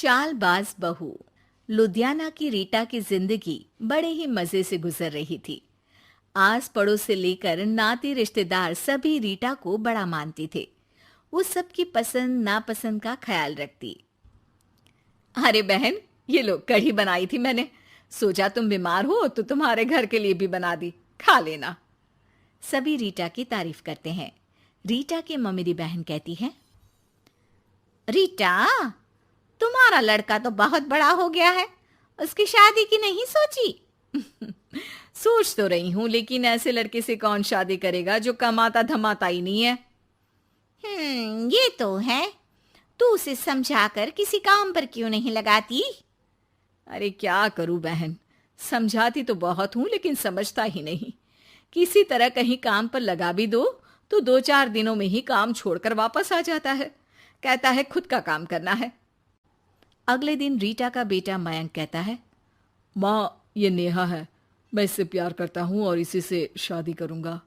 चालबाज बहू। लुधियाना की रीटा की जिंदगी बड़े ही मजे से गुजर रही थी। आस पड़ोस से लेकर नाती रिश्तेदार सभी रीटा को बड़ा मानते थे। वो सबकी पसंद नापसंद का ख्याल रखती। अरे बहन, ये लो कढ़ी बनाई थी मैंने। सोचा तुम बीमार हो तो तुम्हारे घर के लिए भी बना दी, खा लेना। सभी रीटा की तारीफ करते हैं। रीटा की ममेरी बहन कहती है, रीटा, तुम्हारा लड़का तो बहुत बड़ा हो गया है, उसकी शादी की नहीं सोची? सोच तो रही हूं, लेकिन ऐसे लड़के से कौन शादी करेगा जो कमाता धमाता ही नहीं है। ये तो है। तू उसे समझाकर किसी काम पर क्यों नहीं लगाती? अरे क्या करूं बहन, समझाती तो बहुत हूं लेकिन समझता ही नहीं। किसी तरह कहीं काम पर लगा भी दो तो 2-4 दिनों में ही काम छोड़कर वापस आ जाता है। कहता है खुद का काम करना है। अगले दिन रीटा का बेटा मयंक कहता है, माँ, ये नेहा है, मैं इससे प्यार करता हूं और इसी से शादी करूंगा।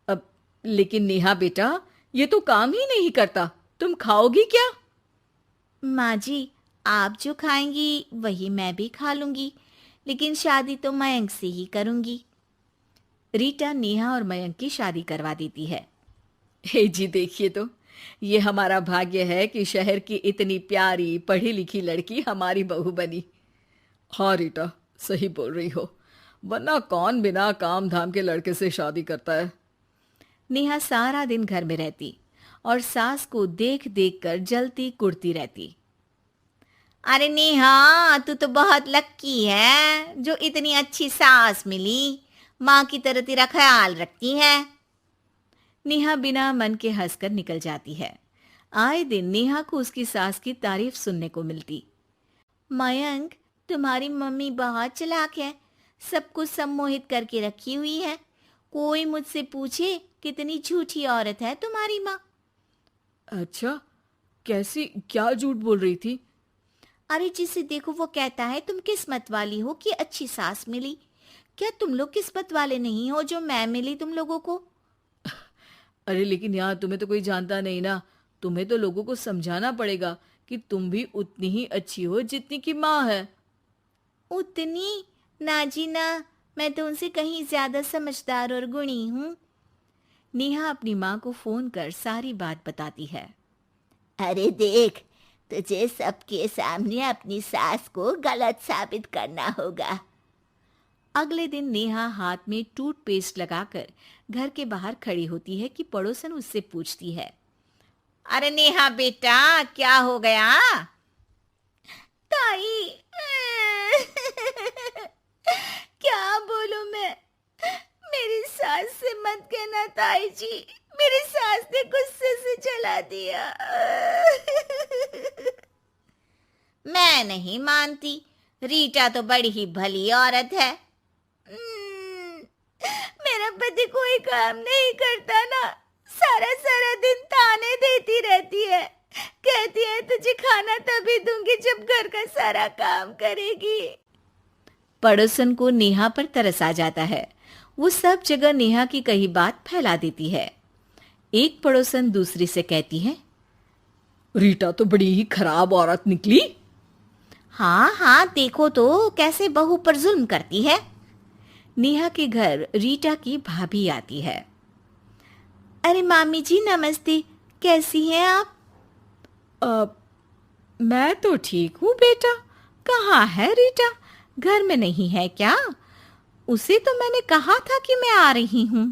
अब लेकिन नेहा बेटा, ये तो काम ही नहीं करता, तुम खाओगी क्या? माँ जी, आप जो खाएंगी वही मैं भी खा लूंगी, लेकिन शादी तो मयंक से ही करूंगी। रीटा नेहा और मयंक की शादी करवा देती है। हे जी, देखिए तो, ये हमारा भाग्य है कि शहर की इतनी प्यारी पढ़ी लिखी लड़की हमारी बहू बनी। हाँ रीटा, सही बोल रही हो, वरना कौन बिना काम धाम के लड़के से शादी करता है। नेहा सारा दिन घर में रहती और सास को देख देख कर जलती कुड़ती रहती। अरे नेहा, तू तो बहुत लक्की है जो इतनी अच्छी सास मिली, माँ की तरह तेरा ख्याल रखती है। नेहा बिना मन के हंसकर निकल जाती है। आए दिन नेहा को उसकी सास की तारीफ सुनने को मिलती। मयंक, तुम्हारी मम्मी बहुत चालाक है, सबको सम्मोहित करके रखी हुई है। कोई मुझसे पूछे कितनी झूठी औरत है तुम्हारी माँ। अच्छा, कैसी, क्या झूठ बोल रही थी? अरे जिसे देखो वो कहता है तुम किस्मत वाली हो कि अच्छी सास मिली। क्या तुम लोग किस्मत वाले नहीं हो जो मैं मिली तुम लोगों को? अरे लेकिन यार, तुम्हें तो कोई जानता नहीं ना। तुम्हें तो लोगों को समझाना पड़ेगा कि तुम भी उतनी ही अच्छी हो जितनी की माँ है। उतनी? ना जी ना, मैं तो उनसे कहीं ज्यादा समझदार और गुणी हूँ। नेहा अपनी माँ को फोन कर सारी बात बताती है। अरे देख, तुझे सबके सामने अपनी सास को गलत साबित करना होगा। अगले दिन नेहा हाथ में टूथपेस्ट लगाकर घर के बाहर खड़ी होती है कि पड़ोसन उससे पूछती है, अरे नेहा बेटा, क्या हो गया? ताई, क्या बोलूं मैं? मेरी सास से मत कहना ताई जी, मेरी सास ने गुस्से से जला दिया। मैं नहीं मानती, रीटा तो बड़ी ही भली औरत है। मेरा पति कोई काम नहीं करता ना, सारा सारा दिन ताने देती रहती है, कहती है तुझे खाना तभी दूंगी जब घर का सारा काम करेगी। पड़ोसन को नेहा पर तरस आ जाता है। वो सब जगह नेहा की कही बात फैला देती है। एक पड़ोसन दूसरी से कहती है, रीटा तो बड़ी ही खराब औरत निकली। हाँ हाँ, देखो तो कैसे बहू पर जुल्म करती है। नेहा के घर रीटा की भाभी आती है। अरे मामी जी नमस्ते, कैसी हैं आप? मैं तो ठीक हूँ बेटा। कहाँ है रीटा? घर में नहीं है क्या? उसे तो मैंने कहा था कि मैं आ रही हूँ।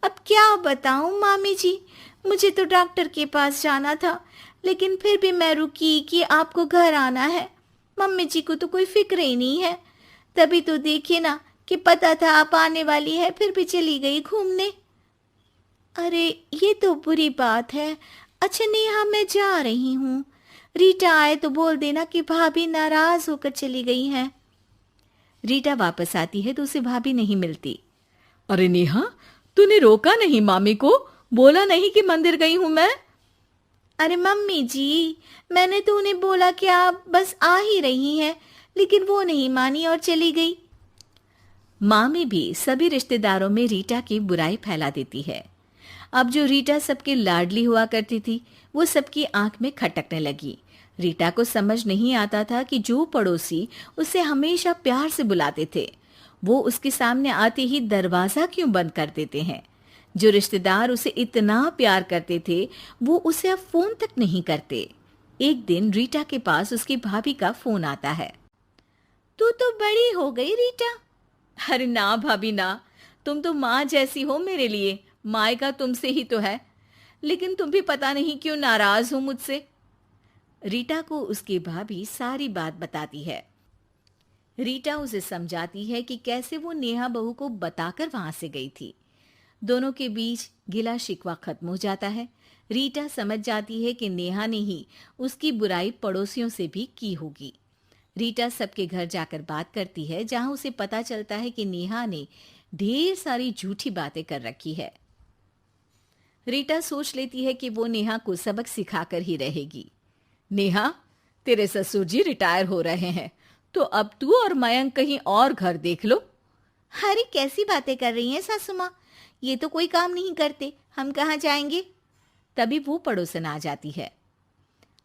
अब क्या बताऊँ मामी जी, मुझे तो डॉक्टर के पास जाना था, लेकिन फिर भी मैं रुकी कि आपको घर आना है। मम्मी जी को तो कोई फिक्र ही नहीं है। तभी तो देखिए ना कि पता था आप आने वाली है, फिर भी चली गई घूमने। अरे ये तो बुरी बात है। अच्छा नेहा, मैं जा रही हूँ। रीटा आए तो बोल देना कि भाभी नाराज होकर चली गई हैं। रीटा वापस आती है तो उसे भाभी नहीं मिलती। अरे नेहा, तूने रोका नहीं मामी को? बोला नहीं कि मंदिर गई हूं मैं? अरे मम्मी जी, मैंने तो उन्हें बोला कि आप बस आ ही रही हैं, लेकिन वो नहीं मानी और चली गई। मामी भी सभी रिश्तेदारों में रीटा की बुराई फैला देती है। अब जो रीटा सबकी लाडली हुआ करती थी, वो सबकी आंख में खटकने लगी। रीटा को समझ नहीं आता था कि जो पड़ोसी उसे हमेशा प्यार से बुलाते थे, वो उसके सामने आते ही दरवाजा क्यों बंद कर देते हैं। जो रिश्तेदार उसे इतना प्यार करते थे, वो उसे अब फोन तक नहीं करते। एक दिन रीटा के पास उसकी भाभी का फोन आता है। तू तो बड़ी हो गई रीटा। अरे ना भाभी ना, तुम तो माँ जैसी हो मेरे लिए, मायका तुमसे ही तो है, लेकिन तुम भी पता नहीं क्यों नाराज हो मुझसे। रीटा को उसकी भाभी सारी बात बताती है। रीटा उसे समझाती है कि कैसे वो नेहा बहू को बताकर वहां से गई थी। दोनों के बीच गिला शिकवा खत्म हो जाता है। रीटा समझ जाती है कि नेहा ने ही उसकी बुराई पड़ोसियों से भी की होगी। रीटा सबके घर जाकर बात करती है, जहां उसे पता चलता है कि नेहा ने ढेर सारी झूठी बातें कर रखी है। रीटा सोच लेती है कि वो नेहा को सबक सिखाकर ही रहेगी। नेहा, तेरे ससुर जी रिटायर हो रहे हैं, तो अब तू और मयंक कहीं और घर देख लो। अरे कैसी बातें कर रही हैं सासू माँ, ये तो कोई काम नहीं करते, हम कहाँ जाएंगे। तभी वो पड़ोसन आ जाती है।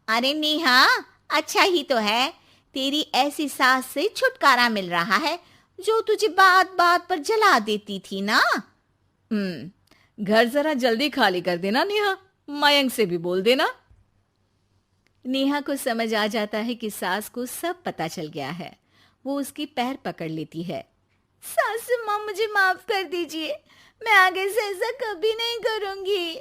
अरे नेहा, अच्छा ही तो है, तेरी ऐसी सास से छुटकारा मिल रहा है जो तुझे बात बात पर जला देती थी ना। घर जरा जल्दी खाली कर देना नेहा, मयंक से भी बोल देना। नेहा को समझ आ जाता है कि सास को सब पता चल गया है। वो उसकी पैर पकड़ लेती है। सासू माँ, मुझे माफ कर दीजिए, मैं आगे से ऐसा कभी नहीं करूंगी।